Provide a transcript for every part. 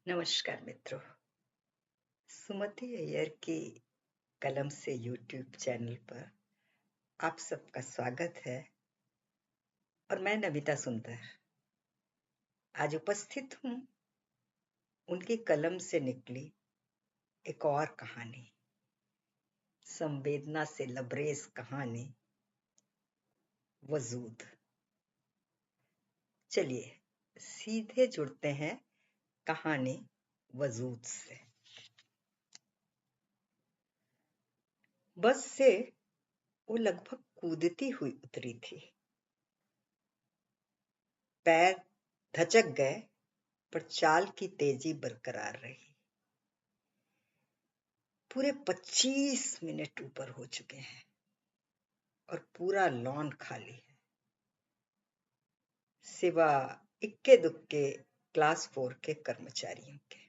नमस्कार मित्रों। सुमति अय्यर की कलम से यूट्यूब चैनल पर आप सबका स्वागत है। और मैं नमिता सुंदर आज उपस्थित हूँ उनकी कलम से निकली एक और कहानी, संवेदना से लबरेज कहानी वजूद। चलिए सीधे जुड़ते हैं कहानी वजूद से। बस से वो लगभग कूदती हुई उतरी थी। पैर धचक गए पर चाल की तेजी बरकरार रही। पूरे 25 मिनट ऊपर हो चुके हैं और पूरा लॉन खाली है, सिवा इक्के दुक्के क्लास 4 के कर्मचारियों के।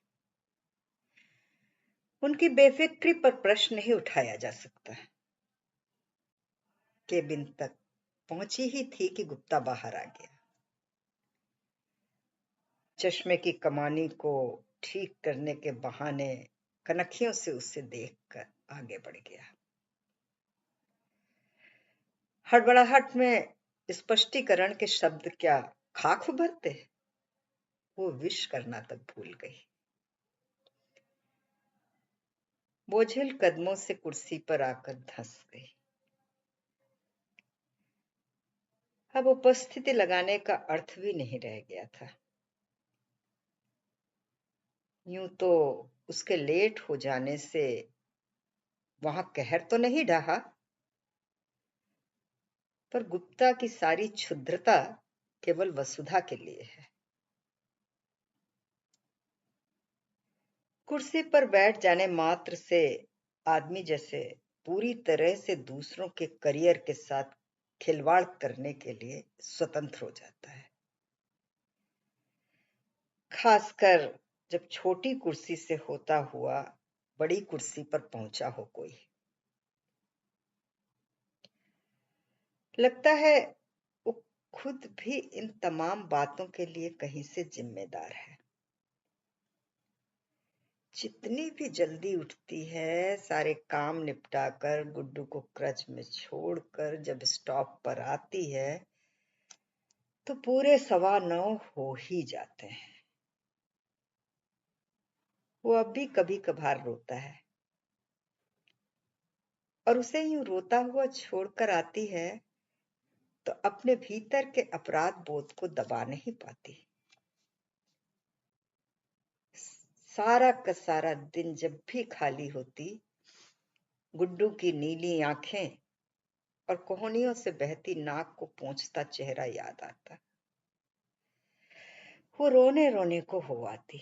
उनकी बेफिक्री पर प्रश्न नहीं उठाया जा सकता। केबिन तक पहुंची ही थी कि गुप्ता बाहर आ गया। चश्मे की कमानी को ठीक करने के बहाने कनखियों से उसे देखकर आगे बढ़ गया। हड़बड़ाहट में स्पष्टीकरण के शब्द क्या खाक उभरते, वो विश करना तक भूल गई। बोझिल कदमों से कुर्सी पर आकर धंस गई। अब उपस्थिति लगाने का अर्थ भी नहीं रह गया था। यूं तो उसके लेट हो जाने से वहां कहर तो नहीं ढहा, पर गुप्ता की सारी क्षुद्रता केवल वसुधा के लिए है। कुर्सी पर बैठ जाने मात्र से आदमी जैसे पूरी तरह से दूसरों के करियर के साथ खिलवाड़ करने के लिए स्वतंत्र हो जाता है, खासकर जब छोटी कुर्सी से होता हुआ बड़ी कुर्सी पर पहुंचा हो कोई। लगता है वो खुद भी इन तमाम बातों के लिए कहीं से जिम्मेदार है। जितनी भी जल्दी उठती है, सारे काम निपटाकर गुड्डू को क्रच में छोड़कर जब स्टॉप पर आती है तो पूरे 9:15 हो ही जाते हैं। वो अब भी कभी कभार रोता है और उसे यूं रोता हुआ छोड़कर आती है तो अपने भीतर के अपराध बोध को दबा नहीं पाती। सारा का सारा दिन जब भी खाली होती, गुड्डू की नीली आंखें और कोहनियों से बहती नाक को पोंछता चेहरा याद आता। वो रोने रोने को हो आती।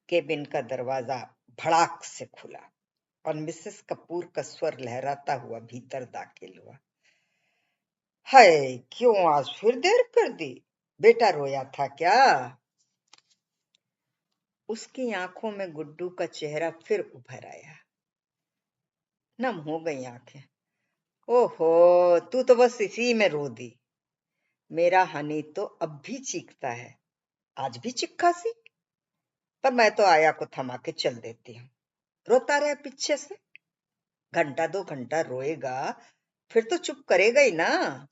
केबिन का दरवाजा भड़ाक से खुला और मिसेस कपूर का स्वर लहराता हुआ भीतर दाखिल हुआ। हाय, क्यों आज फिर देर कर दी? बेटा रोया था क्या? उसकी आंखों में गुड्डू का चेहरा फिर उभर आया। नम हो गई आंखें। ओहो, तू तो बस इसी में रो दी। मेरा हनी तो अब भी चीखता है, आज भी चिक्का सी। पर मैं तो आया को थमा के चल देती हूँ। रोता रहे पीछे से, घंटा 2 घंटा रोएगा फिर तो चुप करेगा ही ना।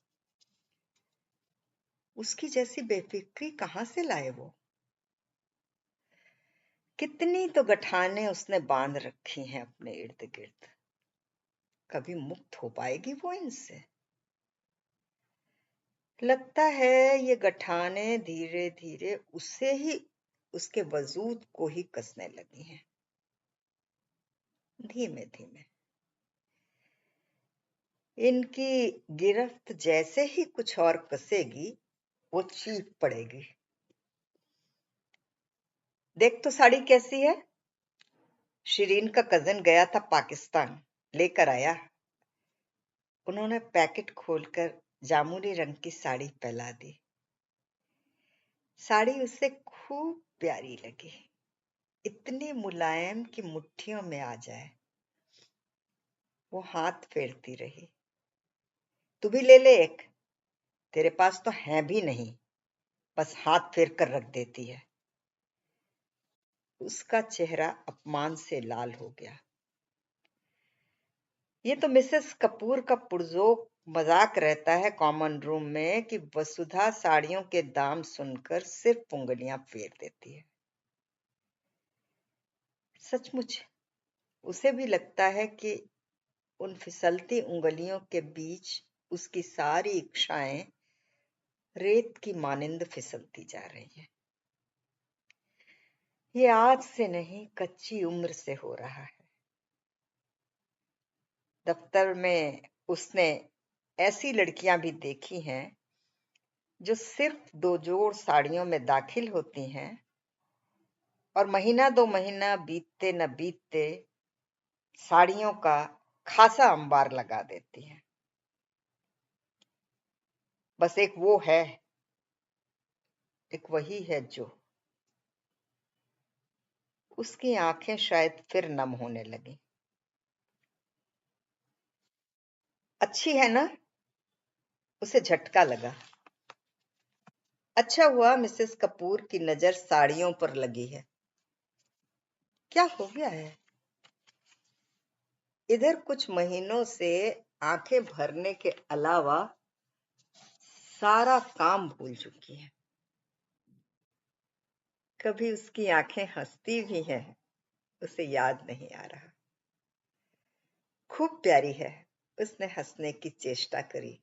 उसकी जैसी बेफिक्री कहां से लाए वो? कितनी तो गठाने उसने बांध रखी हैं अपने इर्द गिर्द। कभी मुक्त हो पाएगी वो इनसे? लगता है ये गठाने धीरे धीरे उसे ही, उसके वजूद को ही कसने लगी हैं, धीमे धीमे। इनकी गिरफ्त जैसे ही कुछ और कसेगी वो चीख पड़ेगी। देख तो साड़ी कैसी है? शिरीन का कजन गया था पाकिस्तान, लेकर आया। उन्होंने पैकेट खोलकर जामुनी रंग की साड़ी फैला दी। साड़ी उसे खूब प्यारी लगी, इतनी मुलायम कि मुट्ठियों में आ जाए। वो हाथ फेरती रही। तू भी ले ले एक, तेरे पास तो है भी नहीं। बस हाथ फेर कर रख देती है। उसका चेहरा अपमान से लाल हो गया। ये तो मिसेस कपूर का पुरजोक मजाक रहता है कॉमन रूम में कि वसुधा साड़ियों के दाम सुनकर सिर्फ उंगलियां फेर देती है। सचमुच उसे भी लगता है कि उन फिसलती उंगलियों के बीच उसकी सारी इच्छाएं रेत की मानिंद फिसलती जा रही हैं। ये आज से नहीं, कच्ची उम्र से हो रहा है। दफ्तर में उसने ऐसी लड़कियां भी देखी हैं जो सिर्फ 2 जोड़ साड़ियों में दाखिल होती हैं और महीना 2 महीना बीतते न बीतते साड़ियों का खासा अंबार लगा देती हैं। बस एक वो है, एक वही है जो। उसकी आंखें शायद फिर नम होने लगी। अच्छी है ना? उसे झटका लगा। अच्छा हुआ मिसेस कपूर की नजर साड़ियों पर लगी है। क्या हो गया है? इधर कुछ महीनों से आंखें भरने के अलावा सारा काम भूल चुकी है। कभी उसकी आंखें हंसती भी हैं, उसे याद नहीं आ रहा। खूब प्यारी है। उसने हंसने की चेष्टा करी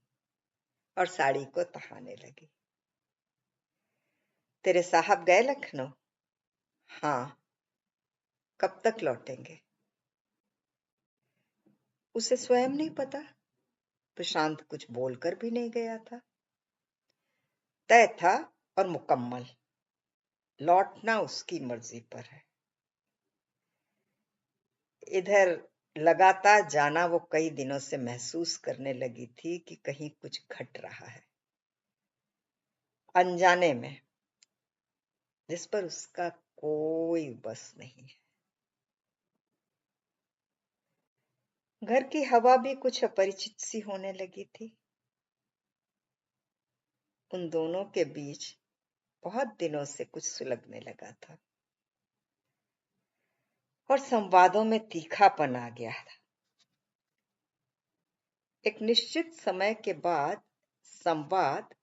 और साड़ी को तहाने लगी। तेरे साहब गए लखनऊ? हाँ। कब तक लौटेंगे? उसे स्वयं नहीं पता। प्रशांत कुछ बोलकर भी नहीं गया था। तय था और मुकम्मल। लौटना उसकी मर्जी पर है। इधर लगातार जाना वो कई दिनों से महसूस करने लगी थी कि कहीं कुछ घट रहा है, अनजाने में, जिस पर उसका कोई बस नहीं है। घर की हवा भी कुछ अपरिचित सी होने लगी थी। उन दोनों के बीच बहुत दिनों से कुछ सुलगने लगा था और संवादों में तीखापन आ गया था। एक निश्चित समय के बाद संवाद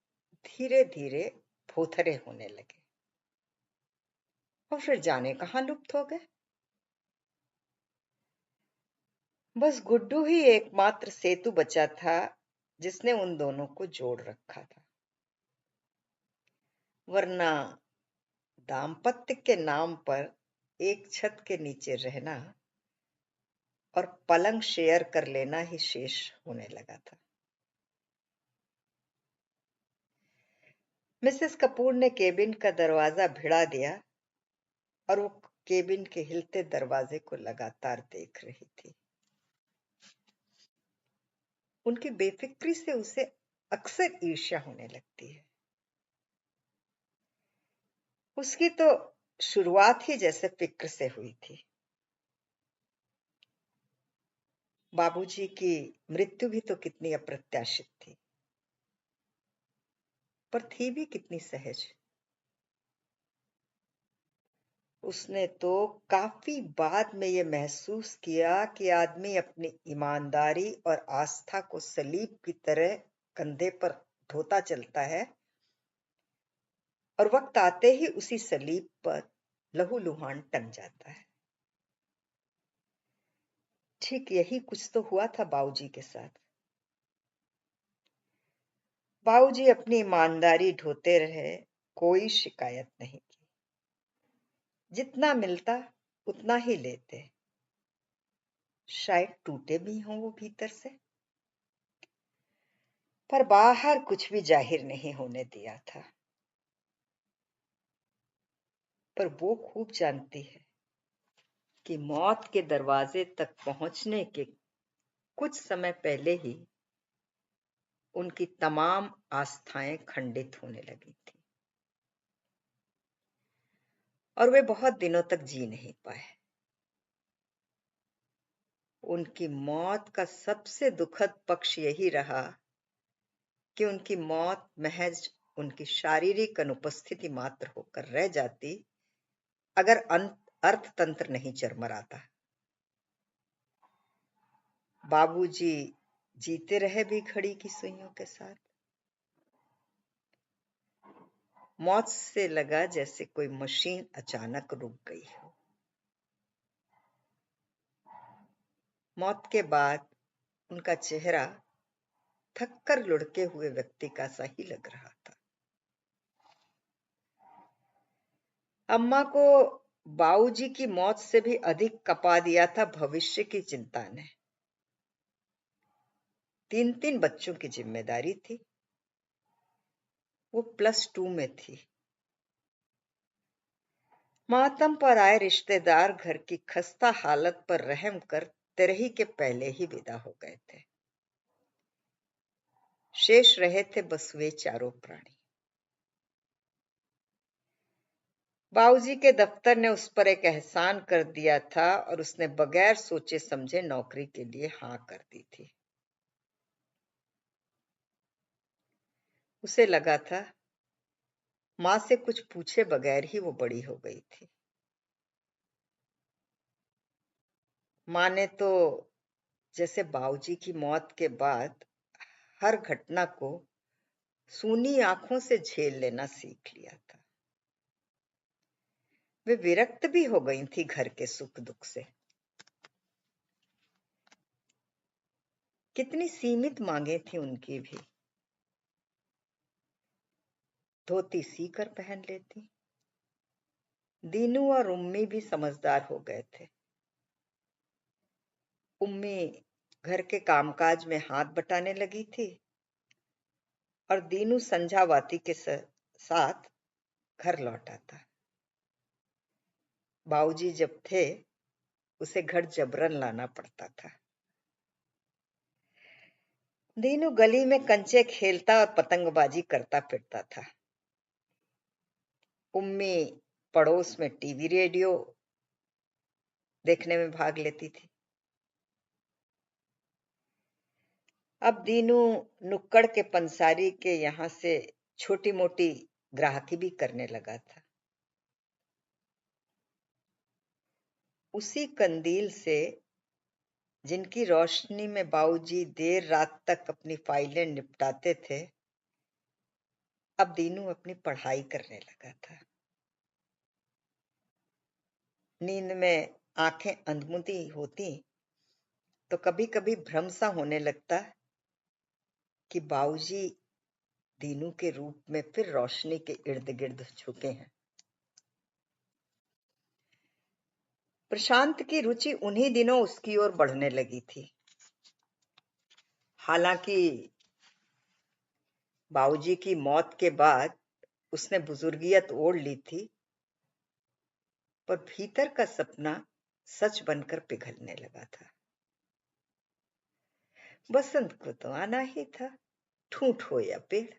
धीरे धीरे भोथरे होने लगे और फिर जाने कहां लुप्त हो गए। बस गुड्डू ही एकमात्र सेतु बचा था जिसने उन दोनों को जोड़ रखा था। वरना दाम्पत्य के नाम पर एक छत के नीचे रहना और पलंग शेयर कर लेना ही शेष होने लगा था। मिसेस कपूर ने केबिन का दरवाजा भिड़ा दिया और वो केबिन के हिलते दरवाजे को लगातार देख रही थी। उनकी बेफिक्री से उसे अक्सर ईर्ष्या होने लगती है। उसकी तो शुरुआत ही जैसे फिक्र से हुई थी। बाबूजी की मृत्यु भी तो कितनी अप्रत्याशित थी, पर थी भी कितनी सहज। उसने तो काफी बाद में ये महसूस किया कि आदमी अपनी ईमानदारी और आस्था को सलीब की तरह कंधे पर ढोता चलता है और वक्त आते ही उसी सलीब पर लहूलुहान टंग जाता है। ठीक यही कुछ तो हुआ था बाबूजी के साथ। बाबूजी अपनी ईमानदारी ढोते रहे, कोई शिकायत नहीं की। जितना मिलता उतना ही लेते। शायद टूटे भी हों वो भीतर से, पर बाहर कुछ भी जाहिर नहीं होने दिया था। पर वो खूब जानती है कि मौत के दरवाजे तक पहुंचने के कुछ समय पहले ही उनकी तमाम आस्थाएं खंडित होने लगी थी और वे बहुत दिनों तक जी नहीं पाए। उनकी मौत का सबसे दुखद पक्ष यही रहा कि उनकी मौत महज उनकी शारीरिक अनुपस्थिति मात्र होकर रह जाती अगर अर्थतंत्र नहीं चरमराता। बाबूजी जीते रहे भी घड़ी की सुइयों के साथ। मौत से लगा जैसे कोई मशीन अचानक रुक गई हो। मौत के बाद उनका चेहरा थककर लुढ़के हुए व्यक्ति का सा ही लग रहा था। अम्मा को बाबूजी की मौत से भी अधिक कपा दिया था भविष्य की चिंता ने। 3 बच्चों की जिम्मेदारी थी। वो +2 में थी। मातम पर आए रिश्तेदार घर की खस्ता हालत पर रहम कर तिरही के पहले ही विदा हो गए थे। शेष रहे थे बस वे चारों प्राणी। बाबूजी के दफ्तर ने उस पर एक एहसान कर दिया था और उसने बगैर सोचे समझे नौकरी के लिए हाँ कर दी थी। उसे लगा था मां से कुछ पूछे बगैर ही वो बड़ी हो गई थी। मां ने तो जैसे बाबूजी की मौत के बाद हर घटना को सूनी आंखों से झेल लेना सीख लिया था। वे विरक्त भी हो गई थी घर के सुख दुख से। कितनी सीमित मांगे थी उनकी भी। धोती सीकर पहन लेती। दीनू और उम्मी भी समझदार हो गए थे। उम्मी घर के कामकाज में हाथ बटाने लगी थी और दीनू संझावाती के साथ घर लौटा था। बाबूजी जब थे उसे घर जबरन लाना पड़ता था। दीनू गली में कंचे खेलता और पतंगबाजी करता फिरता था। उम्मी पड़ोस में टीवी रेडियो देखने में भाग लेती थी। अब दीनू नुक्कड़ के पंसारी के यहां से छोटी मोटी ग्राहकी भी करने लगा था। उसी कंदील से जिनकी रोशनी में बाबूजी देर रात तक अपनी फाइलें निपटाते थे, अब दीनू अपनी पढ़ाई करने लगा था। नींद में आंखें अंधमुंधी होती तो कभी कभी भ्रम सा होने लगता कि बाबूजी दीनू के रूप में फिर रोशनी के इर्द गिर्द झुके हैं। प्रशांत की रुचि उन्हीं दिनों उसकी ओर बढ़ने लगी थी। हालांकि बाबूजी की मौत के बाद उसने बुजुर्गियत ओढ़ ली थी, पर भीतर का सपना सच बनकर पिघलने लगा था। बसंत को तो आना ही था, ठूठ हो या पेड़।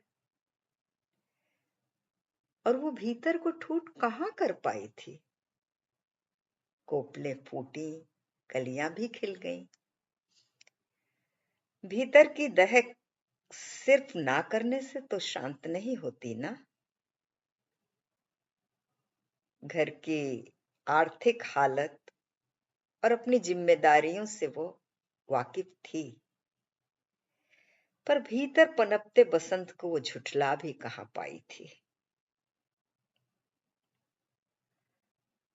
और वो भीतर को ठूठ कहां कर पाई थी। कोपलें फूटी, कलियां भी खिल गईं। भीतर की दहक सिर्फ ना करने से तो शांत नहीं होती ना। घर की आर्थिक हालत और अपनी जिम्मेदारियों से वो वाकिफ थी, पर भीतर पनपते बसंत को वो झुठला भी कहां पाई थी।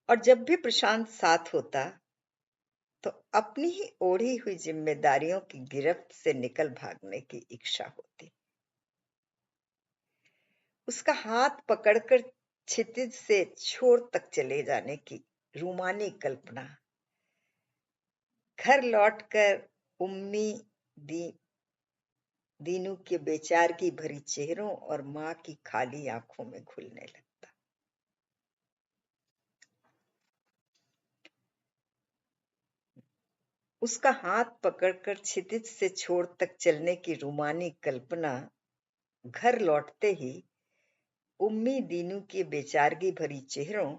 और जब भी प्रशांत साथ होता तो अपनी ही ओढ़ी हुई जिम्मेदारियों की गिरफ्त से निकल भागने की इच्छा होती। उसका हाथ पकड़कर क्षितिज से छोर तक चले जाने की रूमानी कल्पना, घर लौटकर उम्मी दी दीनू के बेचारगी भरी चेहरों और मां की खाली आंखों में घुलने लगता। उसका हाथ पकड़कर क्षितिज से छोर तक चलने की रूमानी कल्पना घर लौटते ही उम्मी दीनू की बेचारगी भरी चेहरों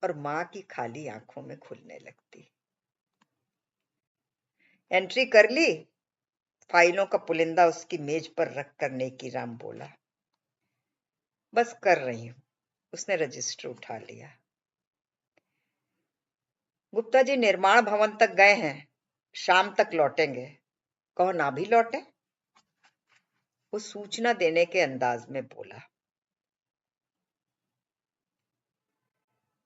और मां की खाली आंखों में खुलने लगती। एंट्री कर ली? फाइलों का पुलिंदा उसकी मेज पर रखकर नेकीराम बोला। बस कर रही हूं। उसने रजिस्टर उठा लिया। गुप्ता जी निर्माण भवन तक गए हैं, शाम तक लौटेंगे। कहो ना भी लौटे। वो सूचना देने के अंदाज में बोला।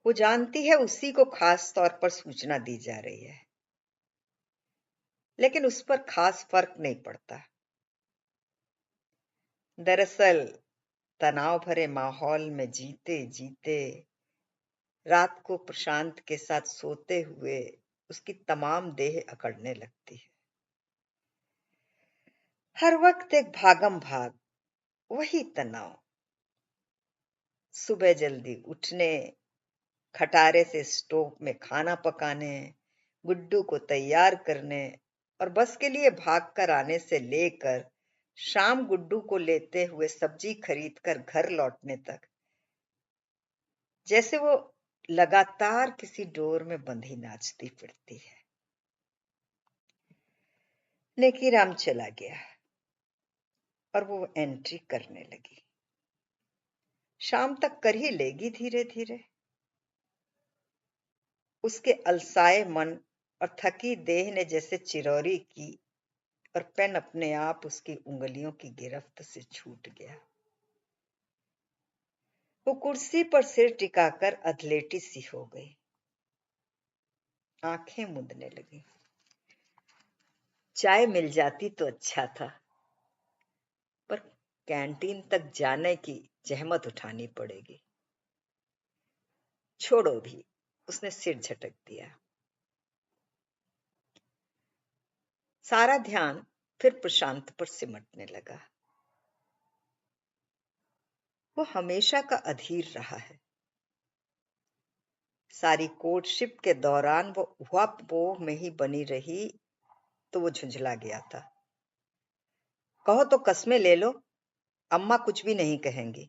वो जानती है उसी को खास तौर पर सूचना दी जा रही है, लेकिन उस पर खास फर्क नहीं पड़ता। दरअसल तनाव भरे माहौल में जीते जीते रात को प्रशांत के साथ सोते हुए उसकी तमाम देह अकड़ने लगती है। हर वक्त एक भागम भाग, वही तनाव। सुबह जल्दी उठने, खटारे से स्टोव में खाना पकाने, गुड्डू को तैयार करने और बस के लिए भागकर आने से लेकर शाम गुड्डू को लेते हुए सब्जी खरीदकर घर लौटने तक, जैसे वो लगातार किसी डोर में बंधी नाचती फिरती है। नेकीराम चला गया और वो एंट्री करने लगी। शाम तक कर ही लेगी धीरे धीरे। उसके अलसाए मन और थकी देह ने जैसे चिरौरी की और पेन अपने आप उसकी उंगलियों की गिरफ्त से छूट गया। वो कुर्सी पर सिर टिकाकर अधलेटी सी हो गई, आंखें मूंदने लगी। चाय मिल जाती तो अच्छा था, पर कैंटीन तक जाने की जहमत उठानी पड़ेगी। छोड़ो भी, उसने सिर झटक दिया। सारा ध्यान फिर प्रशांत पर सिमटने लगा। वो हमेशा का अधीर रहा है। सारी कोर्टशिप के दौरान वो ऊहापोह में ही बनी रही तो वो झुंझला गया था। कहो तो कस्में ले लो, अम्मा कुछ भी नहीं कहेंगी।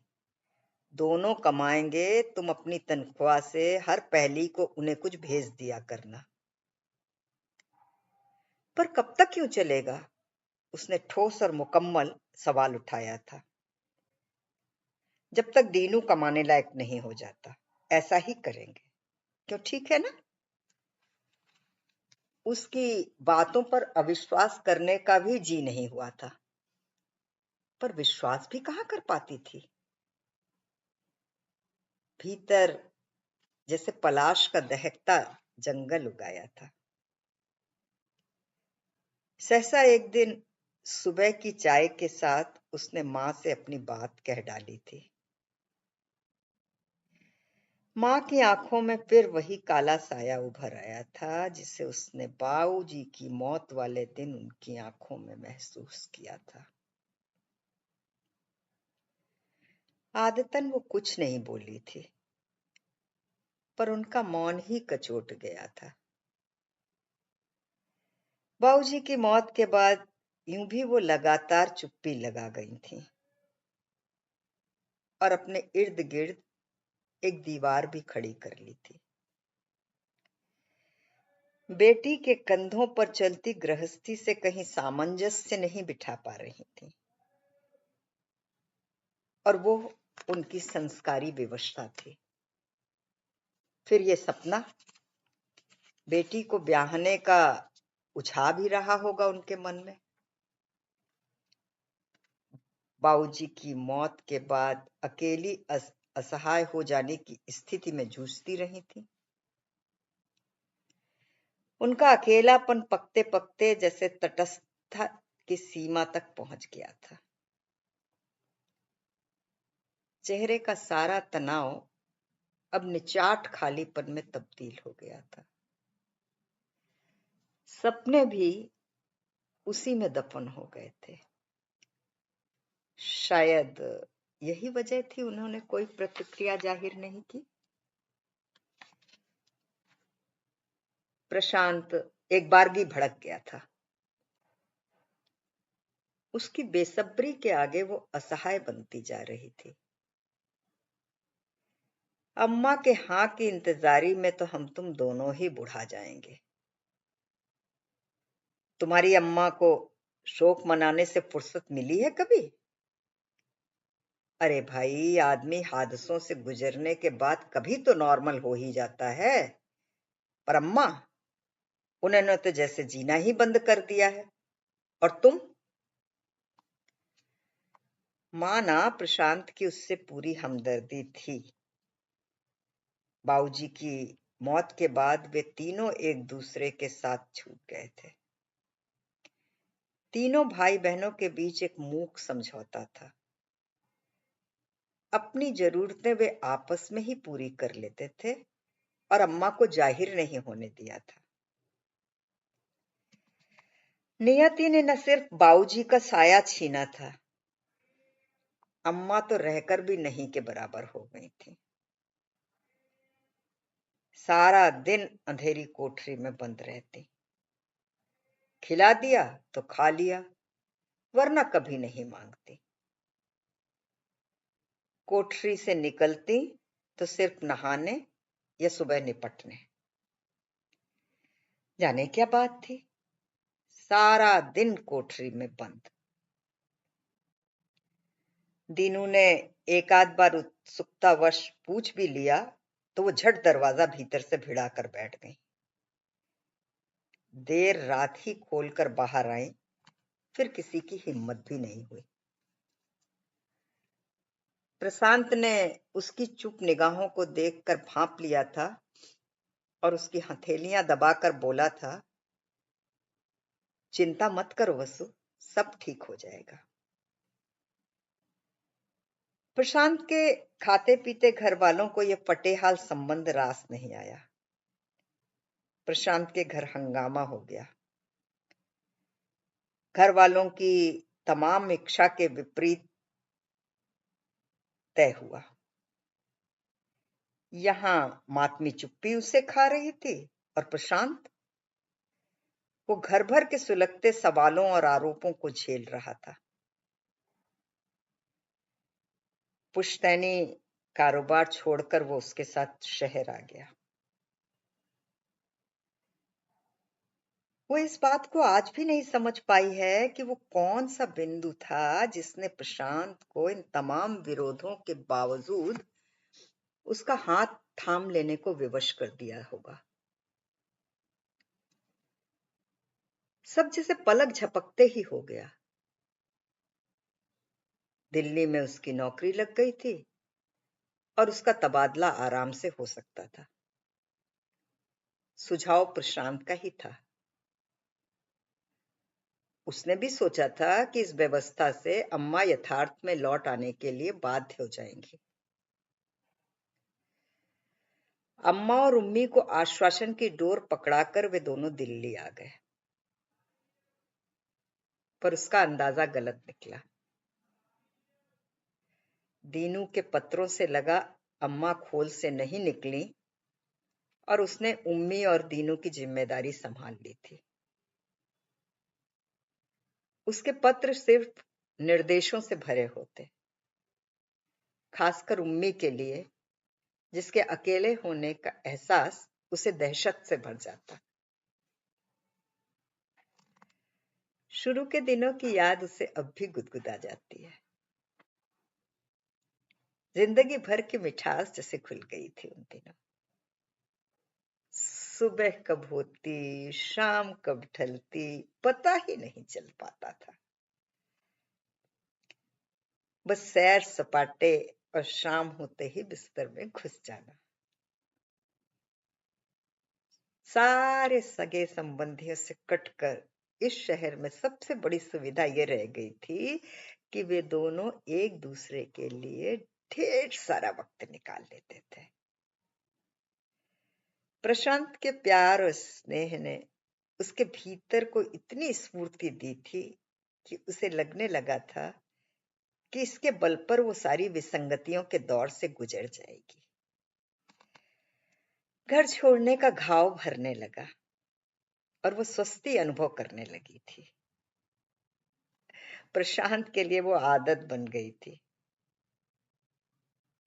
दोनों कमाएंगे, तुम अपनी तनख्वाह से हर पहली को उन्हें कुछ भेज दिया करना। पर कब तक क्यों चलेगा? उसने ठोस और मुकम्मल सवाल उठाया था। जब तक दीनू कमाने लायक नहीं हो जाता, ऐसा ही करेंगे। क्यों, ठीक है ना? उसकी बातों पर अविश्वास करने का भी जी नहीं हुआ था, पर विश्वास भी कहां कर पाती थी। भीतर जैसे पलाश का दहकता जंगल उगाया था। सहसा एक दिन सुबह की चाय के साथ उसने मां से अपनी बात कह डाली थी। मां की आंखों में फिर वही काला साया उभर आया था जिसे उसने बाऊजी की मौत वाले दिन उनकी आंखों में महसूस किया था। आदतन वो कुछ नहीं बोली थी, पर उनका मौन ही कचोट गया था। बाऊजी की मौत के बाद यूं भी वो लगातार चुप्पी लगा गई थी और अपने इर्द गिर्द एक दीवार भी खड़ी कर ली थी। बेटी के कंधों पर चलती गृहस्थी से कहीं सामंजस्य नहीं बिठा पा रही थी, और वो उनकी संस्कारी विवशता थी। फिर ये सपना बेटी को ब्याहने का उछा भी रहा होगा उनके मन में। बाबूजी की मौत के बाद अकेली असहाय हो जाने की स्थिति में जूझती रही थी। उनका अकेलापन पकते पकते जैसे तटस्थता की सीमा तक पहुंच गया था। चेहरे का सारा तनाव अब निचाट खालीपन में तब्दील हो गया था। सपने भी उसी में दफन हो गए थे। शायद यही वजह थी उन्होंने कोई प्रतिक्रिया जाहिर नहीं की। प्रशांत एक बारगी भड़क गया था। उसकी बेसब्री के आगे वो असहाय बनती जा रही थी। अम्मा के हाँ की इंतजारी में तो हम तुम दोनों ही बुढ़ा जाएंगे। तुम्हारी अम्मा को शोक मनाने से फुर्सत मिली है कभी? अरे भाई, आदमी हादसों से गुजरने के बाद कभी तो नॉर्मल हो ही जाता है। पर अम्मा, उन्होंने तो जैसे जीना ही बंद कर दिया है। और तुम? माँ ना, प्रशांत की उससे पूरी हमदर्दी थी। बाबूजी की मौत के बाद वे तीनों एक दूसरे के साथ छूट गए थे। तीनों भाई बहनों के बीच एक मूक समझौता था। अपनी जरूरतें वे आपस में ही पूरी कर लेते थे और अम्मा को जाहिर नहीं होने दिया था। नियति ने न सिर्फ बाबूजी का साया छीना था, अम्मा तो रहकर भी नहीं के बराबर हो गई थी। सारा दिन अंधेरी कोठरी में बंद रहती। खिला दिया तो खा लिया, वरना कभी नहीं मांगती। कोठरी से निकलती तो सिर्फ नहाने या सुबह निपटने। जाने क्या बात थी, सारा दिन कोठरी में बंद। दीनू ने एक आध बार उत्सुकतावश पूछ भी लिया तो वो झट दरवाजा भीतर से भिड़ा कर बैठ गई। देर रात ही खोलकर बाहर आई, फिर किसी की हिम्मत भी नहीं हुई। प्रशांत ने उसकी चुप निगाहों को देखकर भांप लिया था और उसकी हथेलियां दबाकर बोला था, चिंता मत करो वसु, सब ठीक हो जाएगा। प्रशांत के खाते पीते घर वालों को यह फटेहाल संबंध रास नहीं आया। प्रशांत के घर हंगामा हो गया। घर वालों की तमाम इच्छा के विपरीत तय हुआ। यहां मातमी चुप्पी उसे खा रही थी और प्रशांत, वो घर भर के सुलगते सवालों और आरोपों को झेल रहा था। पुश्तैनी कारोबार छोड़कर वो उसके साथ शहर आ गया। वो इस बात को आज भी नहीं समझ पाई है कि वो कौन सा बिंदु था जिसने प्रशांत को इन तमाम विरोधों के बावजूद उसका हाथ थाम लेने को विवश कर दिया होगा। सब जैसे पलक झपकते ही हो गया। दिल्ली में उसकी नौकरी लग गई थी और उसका तबादला आराम से हो सकता था। सुझाव प्रशांत का ही था। उसने भी सोचा था कि इस व्यवस्था से अम्मा यथार्थ में लौट आने के लिए बाध्य हो जाएंगी। अम्मा और उम्मी को आश्वासन की डोर पकड़ाकर वे दोनों दिल्ली आ गए। पर उसका अंदाजा गलत निकला। दीनू के पत्रों से लगा अम्मा खोल से नहीं निकली और उसने उम्मी और दीनू की जिम्मेदारी संभाल ली थी। उसके पत्र सिर्फ निर्देशों से भरे होते, खासकर उम्मी के लिए, जिसके अकेले होने का एहसास उसे दहशत से भर जाता। शुरू के दिनों की याद उसे अब भी गुदगुदा जाती है। जिंदगी भर की मिठास जैसे खुल गई थी उन दिनों। सुबह कब होती, शाम कब ढलती, पता ही नहीं चल पाता था। बस सैर सपाटे और शाम होते ही बिस्तर में घुस जाना। सारे सगे संबंधियों से कटकर इस शहर में सबसे बड़ी सुविधा ये रह गई थी कि वे दोनों एक दूसरे के लिए ढेर सारा वक्त निकाल लेते थे। प्रशांत के प्यार और स्नेह ने उसके भीतर को इतनी स्फूर्ति दी थी कि उसे लगने लगा था कि इसके बल पर वो सारी विसंगतियों के दौर से गुजर जाएगी। घर छोड़ने का घाव भरने लगा और वो स्वस्ति अनुभव करने लगी थी। प्रशांत के लिए वो आदत बन गई थी।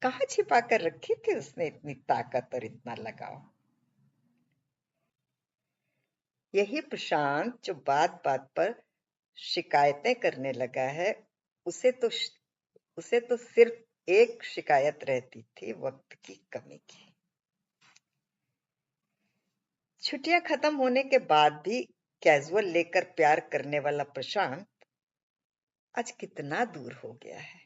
कहाँ छिपा कर रखी थी उसने इतनी ताकत और इतना लगाव। यही प्रशांत जो बात बात पर शिकायतें करने लगा है, उसे तो उसे तो सिर्फ एक शिकायत रहती थी, वक्त की कमी की। छुट्टियां खत्म होने के बाद भी कैजुअल लेकर प्यार करने वाला प्रशांत आज कितना दूर हो गया है।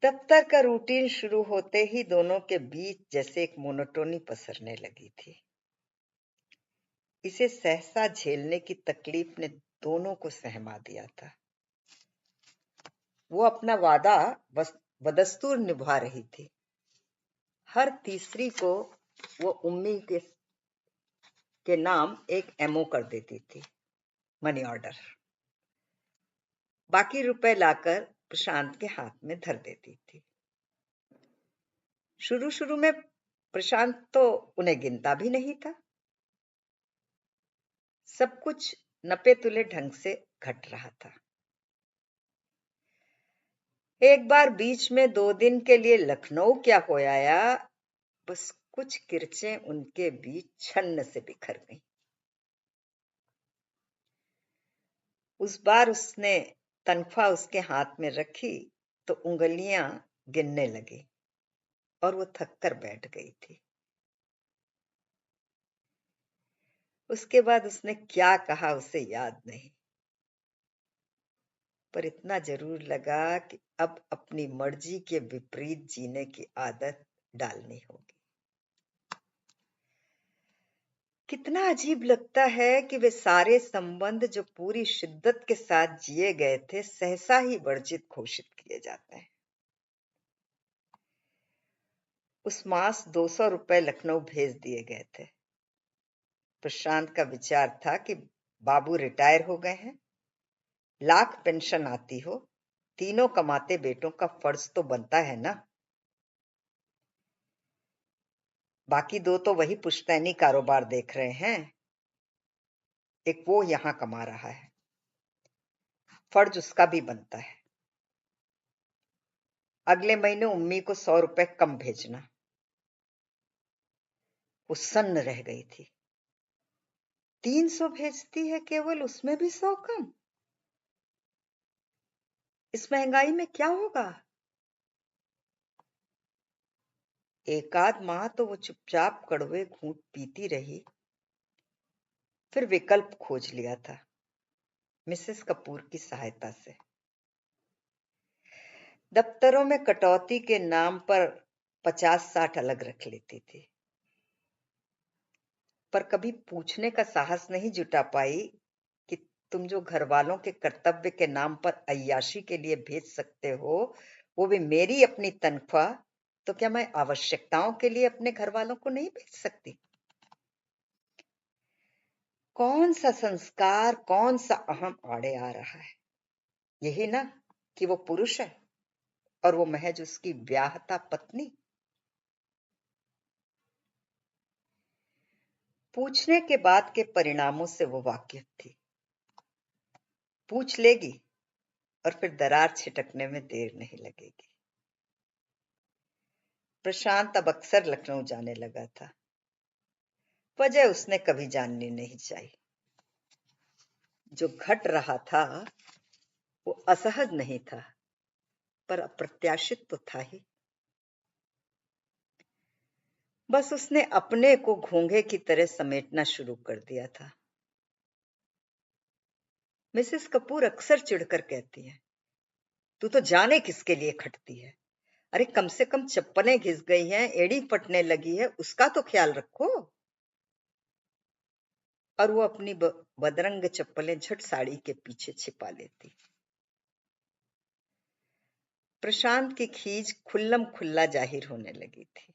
दफ्तर का रूटीन शुरू होते ही दोनों के बीच जैसे एक मोनोटोनी पसरने लगी थी। इसे सहसा झेलने की तकलीफ ने दोनों को सहमा दिया था। वो अपना वादा बदस्तूर निभा रही थी। हर तीसरी को वो उम्मी के नाम एक एमओ कर देती थी, मनी ऑर्डर। बाकी रुपए लाकर प्रशांत के हाथ में धर देती थी। शुरू शुरू में प्रशांत तो उन्हें गिनता भी नहीं था। सब कुछ नपे तुले ढंग से घट रहा था। एक बार बीच में 2 दिन के लिए लखनऊ क्या हो आया, बस कुछ किरचें उनके बीच छन्न से बिखर गईं। उस बार उसने तनख्वाह उसके हाथ में रखी तो उंगलियां गिनने लगी और वो थक कर बैठ गई थी। उसके बाद उसने क्या कहा उसे याद नहीं, पर इतना जरूर लगा कि अब अपनी मर्जी के विपरीत जीने की आदत डालनी होगी। कितना अजीब लगता है कि वे सारे संबंध जो पूरी शिद्दत के साथ जिए गए थे, सहसा ही वर्जित घोषित किए जाते हैं। उस मास 200 रुपए लखनऊ भेज दिए गए थे। प्रशांत का विचार था कि बाबू रिटायर हो गए हैं, लाख पेंशन आती हो, तीनों कमाते बेटों का फर्ज तो बनता है ना। बाकी 2 तो वही पुश्तैनी कारोबार देख रहे हैं, एक वो यहां कमा रहा है, फर्ज उसका भी बनता है। अगले महीने उम्मी को 100 रुपए कम भेजना। वो सन्न रह गई थी। 300 भेजती है केवल, उसमें भी 100 कम। इस महंगाई में क्या होगा? एकाध माह तो वो चुपचाप कड़वे घूंट पीती रही, फिर विकल्प खोज लिया था मिसेस कपूर की सहायता से। दफ्तरों में कटौती के नाम पर 50-60 अलग रख लेती थी, पर कभी पूछने का साहस नहीं जुटा पाई कि तुम जो घर वालों के कर्तव्य के नाम पर अय्याशी के लिए भेज सकते हो, वो भी मेरी अपनी तनख्वाह, तो क्या मैं आवश्यकताओं के लिए अपने घर वालों को नहीं भेज सकती? कौन सा संस्कार, कौन सा अहम आड़े आ रहा है? यही ना कि वो पुरुष है और वो महज उसकी ब्याहता पत्नी। पूछने के बाद के परिणामों से वो वाकिफ थी। पूछ लेगी और फिर दरार छिटकने में देर नहीं लगेगी। प्रशांत अब अक्सर लखनऊ जाने लगा था। वजह उसने कभी जाननी नहीं चाहिए। जो घट रहा था वो असहज नहीं था, पर अप्रत्याशित तो था ही। बस उसने अपने को घोंघे की तरह समेटना शुरू कर दिया था। मिसेस कपूर अक्सर चिढ़कर कहती है, तू तो जाने किसके लिए खटती है। अरे कम से कम चप्पलें घिस गई हैं, एड़ी फटने लगी है, उसका तो ख्याल रखो। और वो अपनी बदरंग चप्पलें झट साड़ी के पीछे छिपा लेती। प्रशांत की खीज खुल्लम खुल्ला जाहिर होने लगी थी।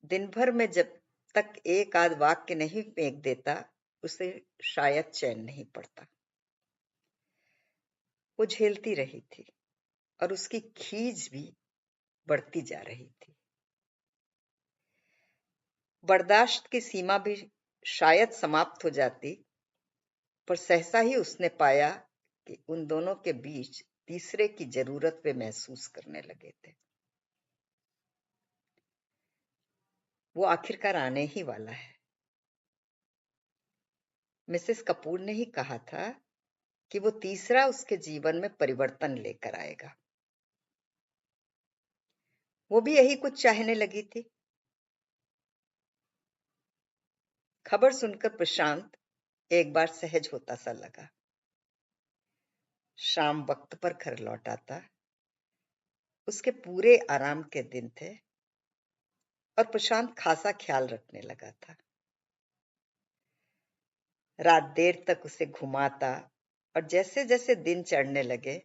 दिन भर में जब तक एक आध वाक्य नहीं फेंक देता, उसे शायद चैन नहीं पड़ता। वो झेलती रही थी और उसकी खीज भी बढ़ती जा रही थी। बर्दाश्त की सीमा भी शायद समाप्त हो जाती, पर सहसा ही उसने पाया कि उन दोनों के बीच तीसरे की जरूरत वे महसूस करने लगे थे। वो आखिरकार आने ही वाला है। मिसेस कपूर ने ही कहा था कि वो तीसरा उसके जीवन में परिवर्तन लेकर आएगा। वो भी यही कुछ चाहने लगी थी। खबर सुनकर प्रशांत एक बार सहज होता सा लगा। शाम वक्त पर घर लौटा था। उसके पूरे आराम के दिन थे और प्रशांत खासा ख्याल रखने लगा था। रात देर तक उसे घुमाता और जैसे जैसे दिन चढ़ने लगे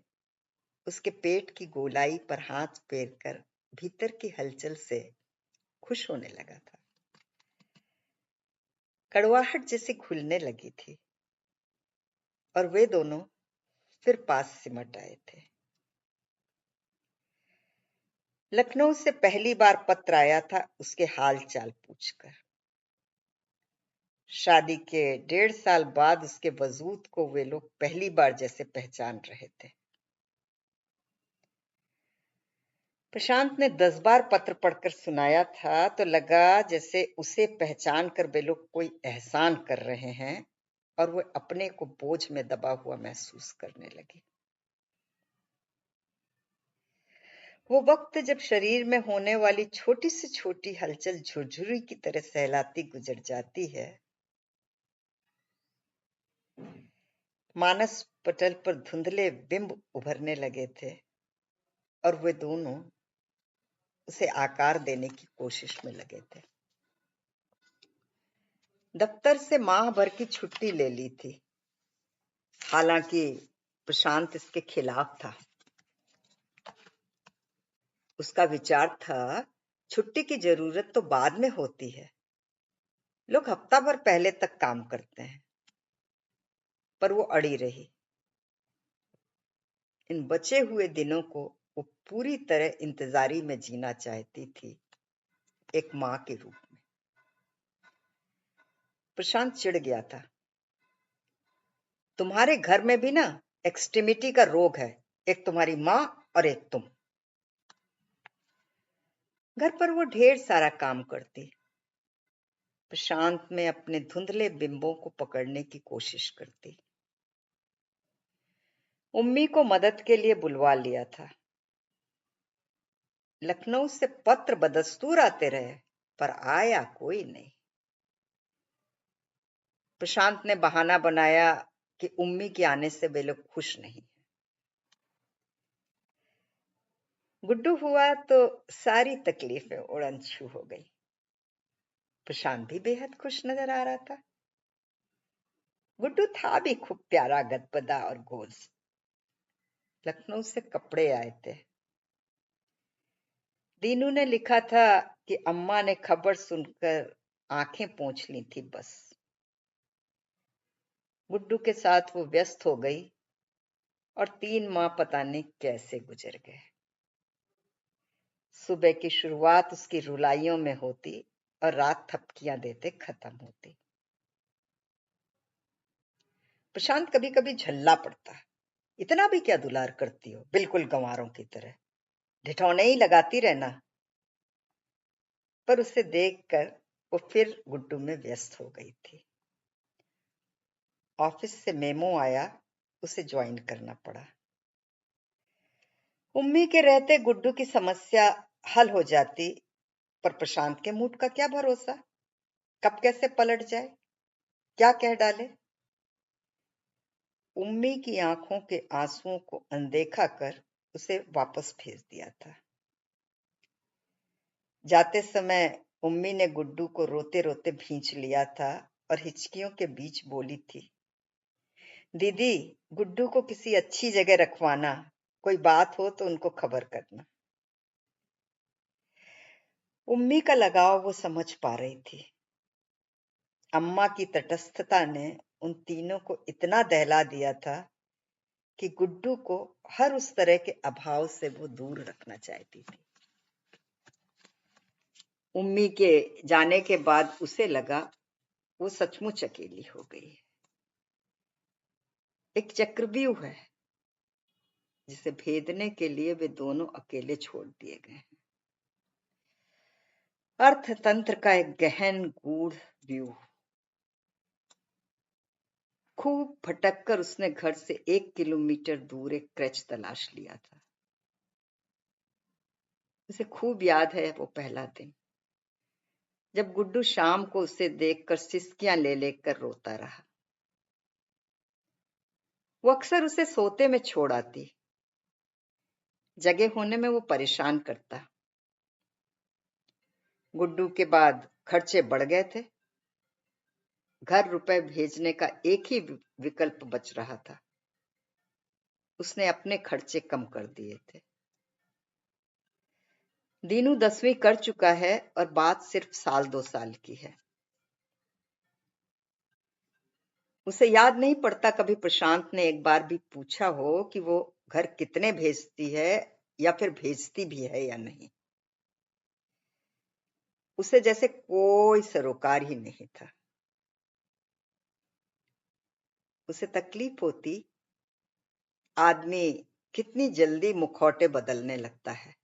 उसके पेट की गोलाई पर हाथ फेर कर भीतर की हलचल से खुश होने लगा था। कड़वाहट जैसी खुलने लगी थी और वे दोनों फिर पास सिमट आए थे। लखनऊ से पहली बार पत्र आया था उसके हाल चाल पूछकर। शादी के 1.5 साल बाद उसके वजूद को वे लोग पहली बार जैसे पहचान रहे थे। प्रशांत ने 10 बार पत्र पढ़कर सुनाया था तो लगा जैसे उसे पहचान कर वे लोग कोई एहसान कर रहे हैं और वो अपने को बोझ में दबा हुआ महसूस करने लगी। वो वक्त जब शरीर में होने वाली छोटी से छोटी हलचल झुरझुरी की तरह सहलाती गुजर जाती है। मानस पटल पर धुंधले बिंब उभरने लगे थे और वे दोनों उसे आकार देने की कोशिश में लगे थे। दफ्तर से माह भर की छुट्टी ले ली थी। हालांकि प्रशांत इसके खिलाफ था। उसका विचार था छुट्टी की जरूरत तो बाद में होती है, लोग हफ्ता भर पहले तक काम करते हैं। पर वो अड़ी रही। इन बचे हुए दिनों को वो पूरी तरह इंतजारी में जीना चाहती थी, एक मां के रूप में। प्रशांत चिढ़ गया था। तुम्हारे घर में भी ना एक्सट्रीमिटी का रोग है, एक तुम्हारी मां और एक तुम। घर पर वो ढेर सारा काम करती, प्रशांत में अपने धुंधले बिंबों को पकड़ने की कोशिश करती। उम्मी को मदद के लिए बुलवा लिया था। लखनऊ से पत्र बदस्तूर आते रहे पर आया कोई नहीं। प्रशांत ने बहाना बनाया कि उम्मी के आने से वे लोग खुश नहीं। गुड्डू हुआ तो सारी तकलीफें उड़न छू हो गई। प्रशांत भी बेहद खुश नजर आ रहा था। गुड्डू था भी खूब प्यारा, गदबदा और गोल। लखनऊ से कपड़े आए थे। दीनू ने लिखा था कि अम्मा ने खबर सुनकर आंखें पोंछ ली थी बस। गुड्डू के साथ वो व्यस्त हो गई और 3 माह पता नहीं कैसे गुजर गए। सुबह की शुरुआत उसकी रुलाइयों में होती और रात थपकियां देते खत्म होती। प्रशांत कभी कभी झल्ला पड़ता। इतना भी क्या दुलार करती हो, बिल्कुल गंवारों की तरह ढिठौने ही लगाती रहना। पर उसे देखकर वो फिर गुड्डू में व्यस्त हो गई थी। ऑफिस से मेमो आया, उसे ज्वाइन करना पड़ा। उम्मी के रहते गुड्डू की समस्या हल हो जाती, पर प्रशांत के मूड का क्या भरोसा, कब कैसे पलट जाए, क्या कह डाले। उम्मी की आंखों के आंसुओं को अनदेखा कर उसे वापस भेज दिया था। जाते समय उम्मी ने गुड्डू को रोते रोते भींच लिया था और हिचकियों के बीच बोली थी, दीदी गुड्डू को किसी अच्छी जगह रखवाना, कोई बात हो तो उनको खबर करना। उम्मी का लगाव वो समझ पा रही थी। अम्मा की तटस्थता ने उन तीनों को इतना दहला दिया था कि गुड्डू को हर उस तरह के अभाव से वो दूर रखना चाहती थी। उम्मी के जाने के बाद उसे लगा वो सचमुच अकेली हो गई। एक चक्रव्यूह है जिसे भेदने के लिए वे दोनों अकेले छोड़ दिए गए हैं। अर्थतंत्र का एक गहन गूढ़ व्यूह। खूब भटक कर उसने घर से 1 किलोमीटर दूर एक क्रच तलाश लिया था। उसे खूब याद है वो पहला दिन, जब गुड्डू शाम को उसे देखकर सिसकियां ले लेकर रोता रहा। वो अक्सर उसे सोते में छोड़ आती, जगह होने में वो परेशान करता। गुड्डू के बाद खर्चे बढ़ गए थे। घर रुपए भेजने का एक ही विकल्प बच रहा था। उसने अपने खर्चे कम कर दिए थे। दीनू 10वीं कर चुका है और बात सिर्फ 1-2 साल की है। उसे याद नहीं पड़ता कभी प्रशांत ने एक बार भी पूछा हो कि वो घर कितने भेजती है या फिर भेजती भी है या नहीं। उसे जैसे कोई सरोकार ही नहीं था। उसे तकलीफ होती, आदमी कितनी जल्दी मुखौटे बदलने लगता है।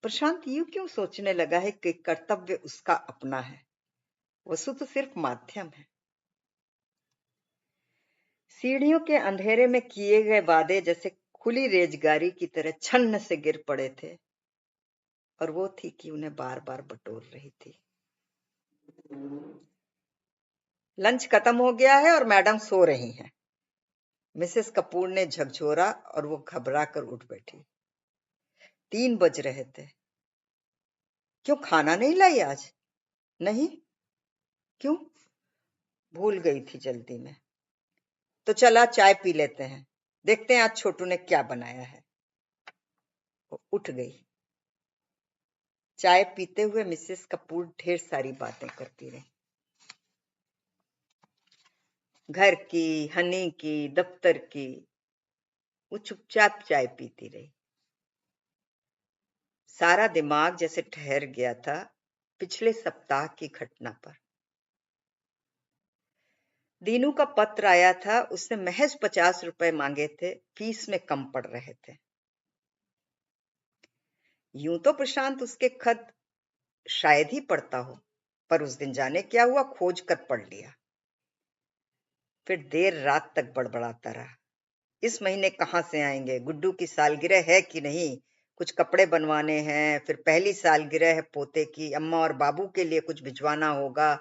प्रशांत यूं क्यों सोचने लगा है कि कर्तव्य उसका अपना है, वसु तो सिर्फ माध्यम है। सीढ़ियों के अंधेरे में किए गए वादे जैसे खुली रेजगारी की तरह छन्न से गिर पड़े थे, और वो थी कि उन्हें बार बार बटोर रही थी। लंच खत्म हो गया है और मैडम सो रही हैं। मिसेस कपूर ने झकझोरा और वो घबरा कर उठ बैठी। 3 बज रहे थे। क्यों खाना नहीं लाई आज? नहीं। क्यों? भूल गई थी जल्दी में। तो चला चाय पी लेते हैं, देखते हैं आज छोटू ने क्या बनाया है। वो उठ गई। चाय पीते हुए मिसेस कपूर ढेर सारी बातें करती रही। घर की, हनी की, दफ्तर की। वो चुपचाप चाय पीती रही। सारा दिमाग जैसे ठहर गया था पिछले सप्ताह की घटना पर। दीनू का पत्र आया था। उसने महज 50 रुपए मांगे थे, फीस में कम पड़ रहे थे। यूं तो प्रशांत उसके खत शायद ही पढ़ता हो, पर उस दिन जाने क्या हुआ, खोज कर पढ़ लिया। फिर देर रात तक बड़बड़ाता रहा। इस महीने कहां से आएंगे? गुड्डू की सालगिरह है कि नहीं? कुछ कपड़े बनवाने हैं, फिर पहली सालगिरह है पोते की, अम्मा और बाबू के लिए कुछ भिजवाना होगा।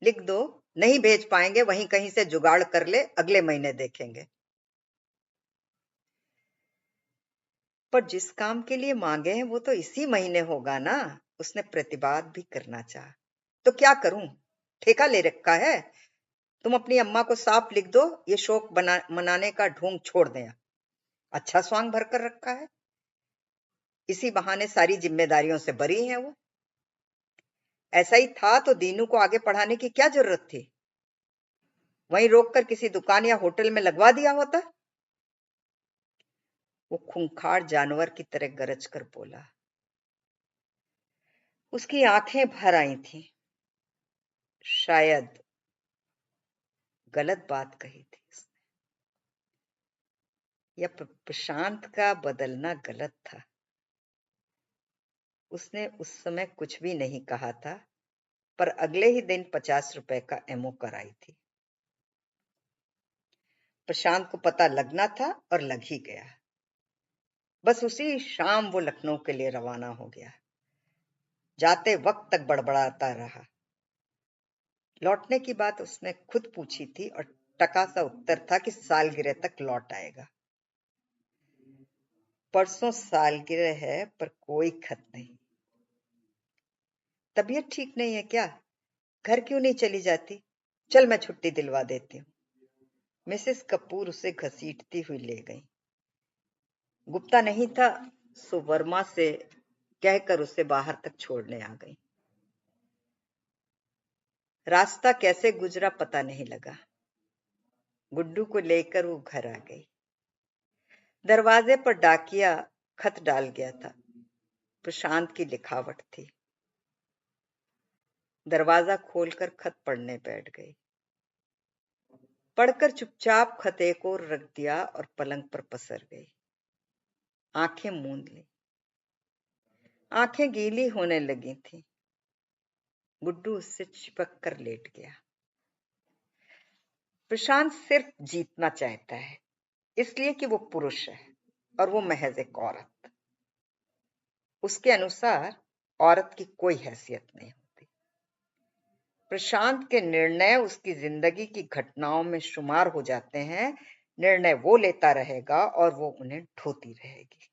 लिख दो। नहीं भेज पाएंगे, वहीं कहीं से जुगाड़ कर ले, अगले महीने देखेंगे। पर जिस काम के लिए मांगे हैं वो तो इसी महीने होगा ना। उसने प्रतिवाद भी करना चाहा। तो क्या करूं? ठेका ले रखा है। तुम अपनी अम्मा को साफ लिख दो, ये शौक मनाने का ढोंग छोड़ दें। अच्छा स्वांग भर कर रखा है। इसी बहाने सारी जिम्मेदारियों से बरी है वो। ऐसा ही था तो दीनू को आगे पढ़ाने की क्या जरूरत थी? वहीं रोककर किसी दुकान या होटल में लगवा दिया होता। वो खूंखार जानवर की तरह गरज कर बोला। उसकी आंखें भर आई थीं। शायद गलत बात कही थी उसने, या प्रशांत का बदलना गलत था। उसने उस समय कुछ भी नहीं कहा था, पर अगले ही दिन 50 रुपए का एमओ कराई थी। प्रशांत को पता लगना था और लग ही गया। बस उसी शाम वो लखनऊ के लिए रवाना हो गया। जाते वक्त तक बड़बड़ाता रहा। लौटने की बात उसने खुद पूछी थी और टका सा उत्तर था कि सालगिरह तक लौट आएगा। परसों सालगिरह है पर कोई खत नहीं। तबीयत ठीक नहीं है क्या? घर क्यों नहीं चली जाती? चल मैं छुट्टी दिलवा देती हूँ। मिसेस कपूर उसे घसीटती हुई ले गई। गुप्ता नहीं था, सो वर्मा से कहकर उसे बाहर तक छोड़ने आ गई। रास्ता कैसे गुजरा पता नहीं लगा। गुड्डू को लेकर वो घर आ गई। दरवाजे पर डाकिया खत डाल गया था। प्रशांत की लिखावट थी। दरवाजा खोलकर खत पढ़ने बैठ गई। पढ़कर चुपचाप खत एक ओर रख दिया और पलंग पर पसर गई। आंखें मूंद ली। आंखें गीली होने लगी थी। गुड्डू उससे चिपक कर लेट गया। प्रशांत सिर्फ जीतना चाहता है, इसलिए कि वो पुरुष है और वो महज एक औरत। उसके अनुसार औरत की कोई हैसियत नहीं होती। प्रशांत के निर्णय उसकी जिंदगी की घटनाओं में शुमार हो जाते हैं। निर्णय वो लेता रहेगा और वो उन्हें ढोती रहेगी।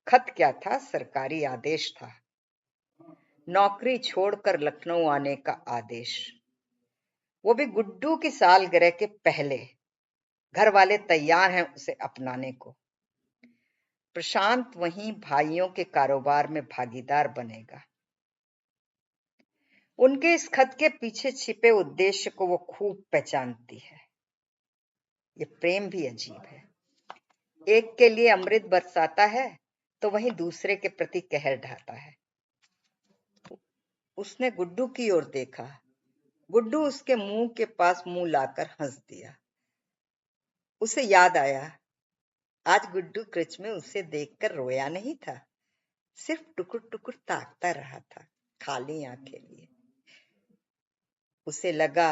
खत क्या था? सरकारी आदेश था। नौकरी छोड़कर लखनऊ आने का आदेश, वो भी गुड्डू की सालगिरह के पहले। घर वाले तैयार हैं उसे अपनाने को। प्रशांत वहीं भाइयों के कारोबार में भागीदार बनेगा। उनके इस खत के पीछे छिपे उद्देश्य को वो खूब पहचानती है। ये प्रेम भी अजीब है। एक के लिए अमृत बरसाता है तो वहीं दूसरे के प्रति कहर ढाता है। उसने गुड्डू की ओर देखा। गुड्डू उसके मुंह के पास मुंह लाकर हंस दिया। उसे याद आया, आज गुड्डू क्रिच में उसे देखकर रोया नहीं था, सिर्फ टुकुर टुकुर ताकता रहा था, खाली आंखें लिए। उसे लगा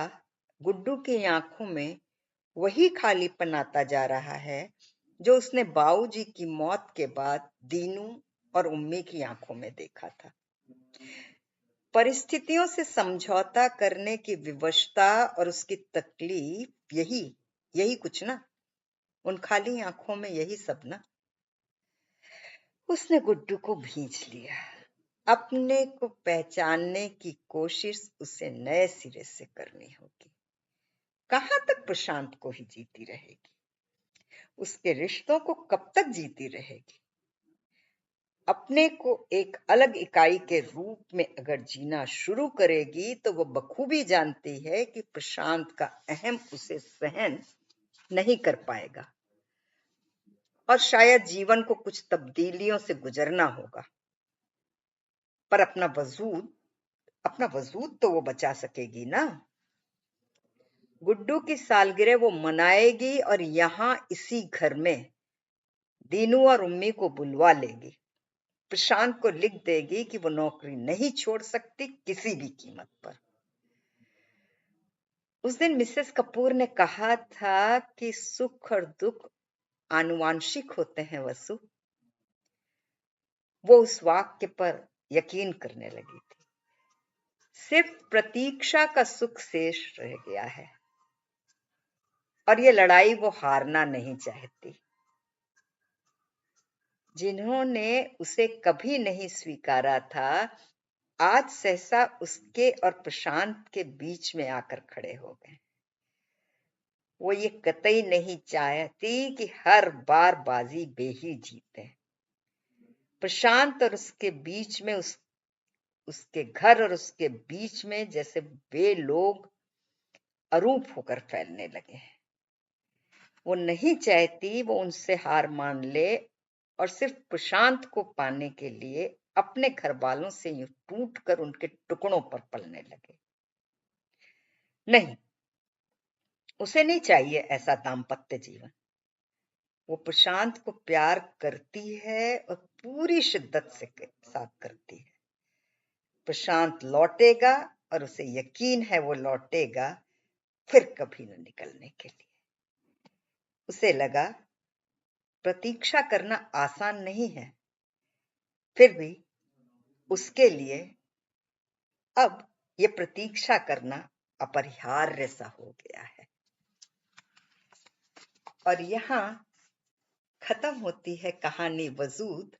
गुड्डू की आंखों में वही खालीपन आता जा रहा है जो उसने बाऊजी की मौत के बाद दीनू और उम्मी की आंखों में देखा था। परिस्थितियों से समझौता करने की विवशता और उसकी तकलीफ, यही कुछ ना, उन खाली आंखों में यही सब ना। उसने गुड्डू को भींच लिया। अपने को पहचानने की कोशिश उसे नए सिरे से करनी होगी। कहां तक प्रशांत को ही जीती रहेगी? उसके रिश्तों को कब तक जीती रहेगी? अपने को एक अलग इकाई के रूप में अगर जीना शुरू करेगी तो वो बखूबी जानती है कि प्रशांत का अहम उसे सहन नहीं कर पाएगा और शायद जीवन को कुछ तब्दीलियों से गुजरना होगा। पर अपना वजूद तो वो बचा सकेगी ना। गुड्डू की सालगिरह वो मनाएगी और यहां इसी घर में दीनू और उम्मी को बुलवा लेगी। प्रशांत को लिख देगी कि वो नौकरी नहीं छोड़ सकती किसी भी कीमत पर। उस दिन मिसेस कपूर ने कहा था कि सुख और दुख आनुवांशिक होते हैं वसु। वो उस वाक्य पर यकीन करने लगी थी। सिर्फ प्रतीक्षा का सुख शेष रह गया है और ये लड़ाई वो हारना नहीं चाहती। जिन्होंने उसे कभी नहीं स्वीकारा था, आज सहसा उसके और प्रशांत के बीच में आकर खड़े हो गए। वो ये कतई नहीं चाहती कि हर बार बाजी वे ही जीते। प्रशांत और उसके बीच में उसके घर और उसके बीच में जैसे वे लोग अरूप होकर फैलने लगे हैं। वो नहीं चाहती वो उनसे हार मान ले और सिर्फ प्रशांत को पाने के लिए अपने घर वालों से यूं टूट कर उनके टुकड़ों पर पलने लगे। नहीं, उसे नहीं चाहिए ऐसा दाम्पत्य जीवन। वो प्रशांत को प्यार करती है और पूरी शिद्दत से साथ करती है। प्रशांत लौटेगा और उसे यकीन है वो लौटेगा, फिर कभी न निकलने के लिए। उसे लगा प्रतीक्षा करना आसान नहीं है, फिर भी उसके लिए अब ये प्रतीक्षा करना अपरिहार्य सा हो गया है। और यहां खत्म होती है कहानी वजूद,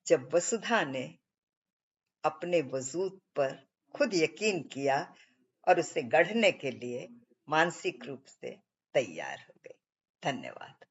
जब वसुधा ने अपने वजूद पर खुद यकीन किया और उसे गढ़ने के लिए मानसिक रूप से तैयार हो गई। धन्यवाद।